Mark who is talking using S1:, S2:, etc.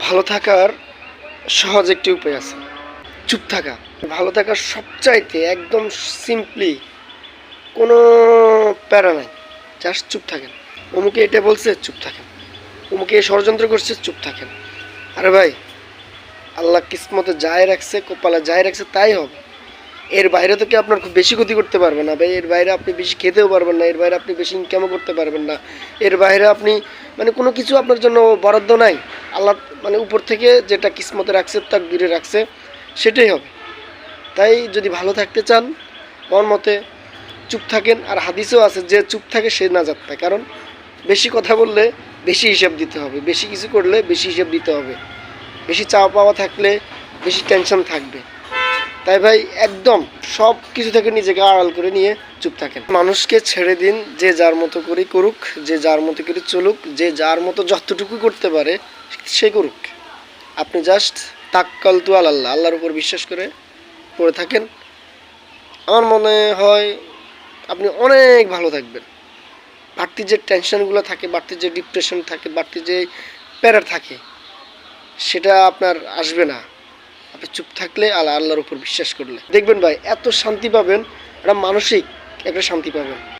S1: ভালো থাকার সহজ একটি উপায় আছে, চুপ থাকা। ভালো থাকার সবচাইতে একদম সিম্পলি, কোনো প্যারা নাই, জাস্ট চুপ থাকেন। অমুকে এটা বলছে, চুপ থাকেন। অমুকে এই ষড়যন্ত্র করছে, চুপ থাকেন। আরে ভাই, আল্লাহ কিসমতে যাই রাখছে, কপালে যাই রাখছে তাই হবে। এর বাইরে তো কি আপনার খুব বেশি ক্ষতি করতে পারবে না ভাই। এর বাইরে আপনি বেশি খেতেও পারবেন না, এর বাইরে আপনি বেশি ইনকামও করতে পারবেন না, এর বাইরে আপনি কোনো কিছু আপনার জন্য বরাদ্দ নাই। আল্লাহ উপর থেকে যেটা কিসমতে রাখছে, তার দূরে রাখছে, সেটাই হবে। তাই যদি ভালো থাকতে চান, আমার মতে চুপ থাকেন। আর হাদিসেও আছে যে চুপ থাকে সে নাজাত পায়। কারণ বেশি কথা বললে বেশি হিসাব দিতে হবে, বেশি কিছু করলে বেশি হিসাব দিতে হবে, বেশি চাওয়া পাওয়া থাকলে বেশি টেনশন থাকবে। তাই ভাই একদম সব কিছু থেকে নিজেকে আড়াল করে নিয়ে চুপ থাকেন। মানুষকে ছেড়ে দিন, যে যার মতো করে করুক, যে যার মতো করে চলুক, যে যার মতো যতটুকু করতে পারে সে করুক। আপনি জাস্ট তাক্কালতু আলাল্লাহ, আল্লাহর উপর বিশ্বাস করে পড়ে থাকেন। আমার মনে হয় আপনি অনেক ভালো থাকবেন। বাড়তি যে টেনশনগুলো থাকে, বাড়তি যে ডিপ্রেশন থাকে, বাড়তি যে প্যারা থাকে, সেটা আপনার আসবে না। আপনি চুপ থাকলে আল্লাহর উপর বিশ্বাস করলে দেখবেন ভাই, এত শান্তি পাবেন, একটা মানসিক একটা শান্তি পাবেন।